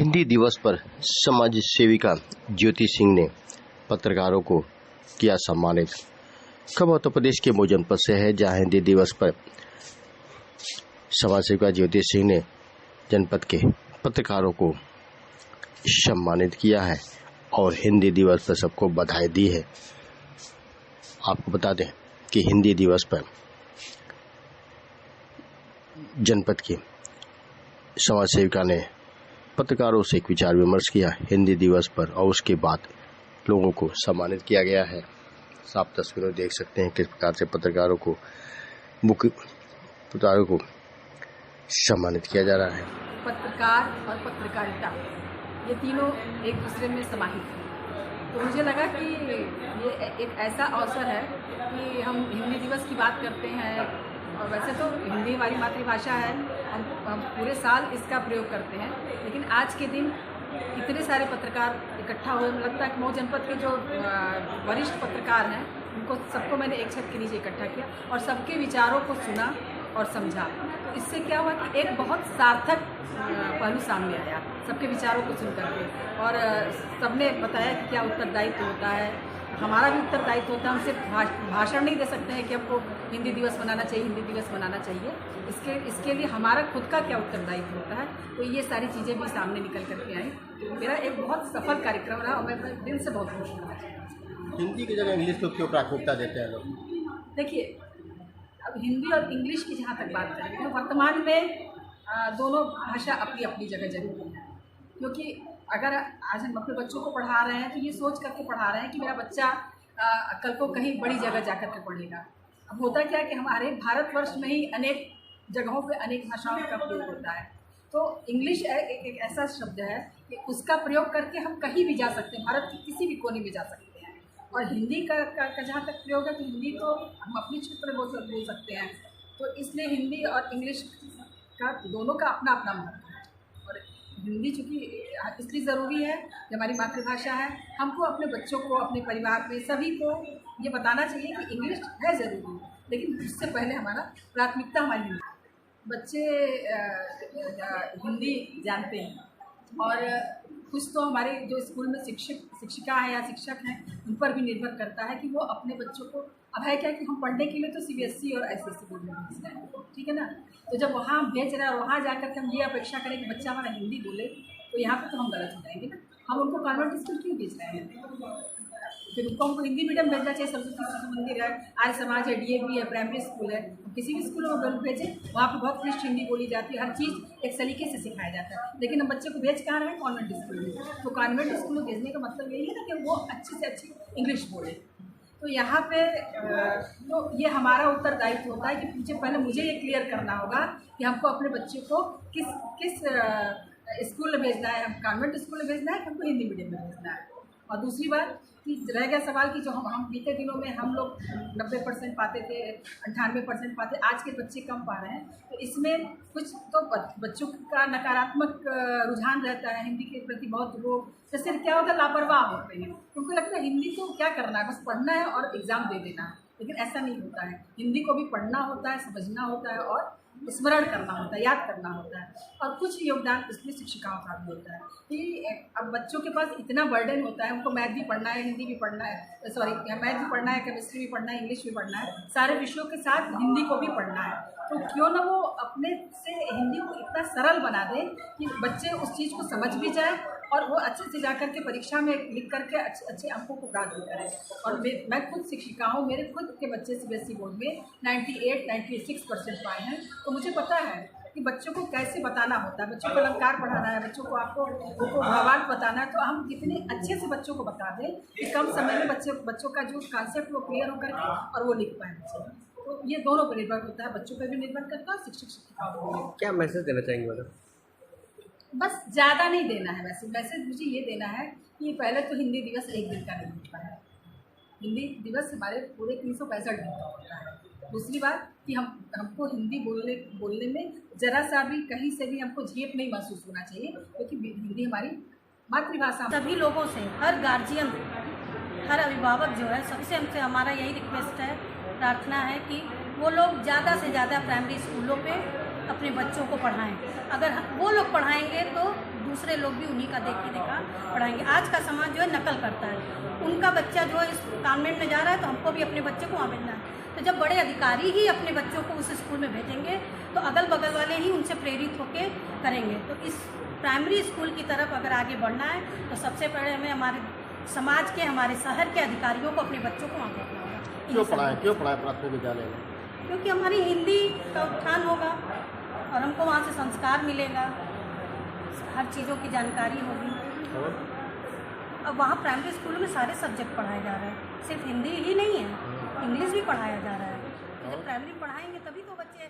हिंदी दिवस पर समाज सेविका ज्योति सिंह ने पत्रकारों को किया सम्मानित। खबर उत्तर प्रदेश के मऊ जनपद से है, जहां हिंदी दिवस पर समाज सेविका ज्योति सिंह ने जनपद के पत्रकारों को सम्मानित किया है और हिंदी दिवस पर सबको बधाई दी है। आपको बता दें कि हिंदी दिवस पर जनपद की समाज सेविका ने पत्रकारों से एक विचार विमर्श किया हिंदी दिवस पर और उसके बाद लोगों को सम्मानित किया गया है। साफ तस्वीरों देख सकते हैं किस प्रकार से पत्रकारों को सम्मानित किया जा रहा है। पत्रकार और पत्रकारिता ये तीनों एक दूसरे में समाहित हैं, तो मुझे लगा कि ये एक ऐसा अवसर है कि हम हिंदी दिवस की बात करते हैं और वैसे तो हिंदी हमारी मातृभाषा है, हम पूरे साल इसका प्रयोग करते हैं, लेकिन आज के दिन इतने सारे पत्रकार इकट्ठा हुए। मुझे लगता है कि मऊ जनपद के जो वरिष्ठ पत्रकार हैं उनको सबको मैंने एक छत के नीचे इकट्ठा किया और सबके विचारों को सुना और समझा। तो इससे क्या हुआ कि एक बहुत सार्थक पहलू सामने आया सबके विचारों को सुन करके, और सबने बताया कि क्या उत्तरदायित्व होता है। हमारा भी उत्तरदायित्व होता है, हम सिर्फ भाषण नहीं दे सकते हैं कि हमको हिंदी दिवस मनाना चाहिए, हिंदी दिवस मनाना चाहिए। इसके लिए हमारा खुद का क्या उत्तरदायित्व होता है, तो ये सारी चीज़ें भी सामने निकल करके आई। तो मेरा एक बहुत सफल कार्यक्रम रहा और मैं दिल से बहुत खुश हूँ। हिंदी की जगह इंग्लिश को क्यों प्राथमिकता देते हैं लोग? देखिए, अब हिंदी और इंग्लिश की जहाँ तक बात करें तो वर्तमान में दोनों भाषा अपनी अपनी जगह जरूरी है, क्योंकि अगर आज हम अपने बच्चों को पढ़ा रहे हैं तो ये सोच करके पढ़ा रहे हैं कि मेरा बच्चा कल को कहीं बड़ी जगह जा कर के पढ़ेगा। अब होता क्या है कि हमारे भारतवर्ष में ही अनेक जगहों पे अनेक भाषाओं का प्रयोग होता है, तो इंग्लिश एक ऐसा शब्द है कि उसका प्रयोग करके हम कहीं भी जा सकते हैं, भारत के किसी भी कोने में जा सकते हैं। और हिंदी का जहाँ तक प्रयोग है तो हिंदी तो हम अपने क्षेत्र में बोल सकते हैं, तो इसलिए हिंदी और इंग्लिश का दोनों का अपना अपना महत्व है। और हिंदी चूँकि इसलिए ज़रूरी है कि हमारी मातृभाषा है, हमको अपने बच्चों को, अपने परिवार में सभी को ये बताना चाहिए कि इंग्लिश है ज़रूरी, लेकिन उससे पहले हमारा प्राथमिकता हमारी हिंदी। बच्चे हिंदी जानते हैं और कुछ तो हमारे जो स्कूल में शिक्षिका हैं या शिक्षक हैं उन पर भी निर्भर करता है कि वो अपने बच्चों को, अब है क्या कि हम पढ़ने के लिए तो सीबीएसई और एसएससी बोर्ड में भेज रहे हैं, ठीक है ना। तो जब वहाँ भेज रहे हैं और वहाँ जाकर के हम ये अपेक्षा करें कि बच्चा हमारा हिंदी बोले, तो यहाँ पर तो हम गलत हो जाएंगे ना। हम उनको कॉन्वेंट स्कूल क्यों भेज रहे हैं? फिर उनको हमको हिंदी मीडियम भेजना चाहिए। सरस्वती शिशु मंदिर है, आर्य समाज है, डीएवी है, प्राइमरी स्कूल है, किसी भी स्कूल में भेजें, वहाँ पर बहुत फ्रेश हिंदी बोली जाती है, हर चीज़ एक सलीके से सिखाया जाता है। लेकिन हम बच्चे को भेज कहाँ रहे हैं? कॉन्वेंट स्कूल में। तो कॉन्वेंट स्कूल में भेजने का मतलब यही है ना कि वो अच्छी से अच्छी इंग्लिश बोले। तो यहाँ पे तो ये हमारा उत्तरदायित्व होता है कि पहले मुझे ये क्लियर करना होगा कि हमको अपने बच्चे को किस स्कूल में भेजना है, हम कॉन्वेंट स्कूल में भेजना है कि हमको हिंदी मीडियम में भेजना है। और दूसरी बात कि रह गया सवाल कि जो हम बीते दिनों में हम लोग 90% पाते थे, 98% पाते, आज के बच्चे कम पा रहे हैं, तो इसमें कुछ तो बच्चों का नकारात्मक रुझान रहता है हिंदी के प्रति। बहुत लोग जैसे क्या होता है, लापरवाह होते हैं, उनको लगता है हिंदी को क्या करना है, बस पढ़ना है और एग्ज़ाम दे देना है। लेकिन ऐसा नहीं होता है, हिंदी को भी पढ़ना होता है, समझना होता है और स्मरण करना होता है, याद करना होता है। और कुछ योगदान इसमें शिक्षिकाओं का भी होता है कि अब बच्चों के पास इतना बर्डन होता है, उनको मैथ भी पढ़ना है, हिंदी भी पढ़ना है, मैथ भी पढ़ना है, केमिस्ट्री भी पढ़ना है, इंग्लिश भी पढ़ना है, सारे विषयों के साथ हिंदी को भी पढ़ना है। तो क्यों ना वो अपने से हिंदी को इतना सरल बना दें कि बच्चे उस चीज़ को समझ भी जाए और वो अच्छे से जाकर के परीक्षा में लिख करके अच्छे अंकों को प्राप्त करें। और मैं खुद शिक्षिका हूँ, मेरे खुद के बच्चे सीबीएसई बोर्ड में 98-96% पाए हैं, तो मुझे पता है कि बच्चों को कैसे बताना होता है। बच्चों को अलंकार पढ़ाना है, बच्चों को आपको भावार्थ बताना है, तो हम कितने अच्छे से बच्चों को बता दें कि कम समय में बच्चों का जो कॉन्सेप्ट वो क्लियर हो करके और वो लिख पाए बच्चे। तो ये दोनों पर निर्भर होता है, बच्चों पर भी निर्भर करता है, शिक्षिकाओं को। क्या मैसेज देना चाहेंगे मैडम? बस ज़्यादा नहीं देना है, मैसेज मुझे ये देना है कि पहले तो हिंदी दिवस एक दिन का नहीं होता है, हिंदी दिवस हमारे पूरे 365 दिन का होता है। दूसरी बात कि हमको हिंदी बोलने में ज़रा सा भी कहीं से भी हमको झेप नहीं महसूस होना चाहिए, क्योंकि हिंदी हमारी मातृभाषा। सभी लोगों से, हर गार्जियन, हर अभिभावक जो है, सबसे हमसे हमारा यही रिक्वेस्ट है, प्रार्थना है कि वो लोग ज़्यादा से ज़्यादा प्राइमरी स्कूलों पे अपने बच्चों को पढ़ाएं। अगर वो लोग पढ़ाएंगे तो दूसरे बड़े लोग भी उन्हीं का देखा पढ़ाएंगे। आज का समाज जो है नकल करता है, उनका बच्चा जो है इस कॉन्वेंट में जा रहा है तो हमको भी अपने बच्चे को वहाँ भेजना है। तो जब बड़े अधिकारी ही अपने बच्चों को उस स्कूल में भेजेंगे तो अगल बगल वाले ही उनसे प्रेरित होकर करेंगे। तो इस प्राइमरी स्कूल की तरफ अगर आगे बढ़ना है तो सबसे पहले हमें हमारे समाज के, हमारे शहर के अधिकारियों को अपने बच्चों को वहाँ भेजना होगा। क्यों पढ़ाएं प्राथमिक विद्यालय में? क्योंकि हमारी हिंदी का उत्थान होगा और हमको वहाँ से संस्कार मिलेगा, हर चीज़ों की जानकारी होगी। और अब वहाँ प्राइमरी स्कूल में सारे सब्जेक्ट पढ़ाए जा रहे हैं, सिर्फ हिंदी ही नहीं है, इंग्लिश भी पढ़ाया जा रहा है। जब प्राइमरी पढ़ाएंगे तभी तो बच्चे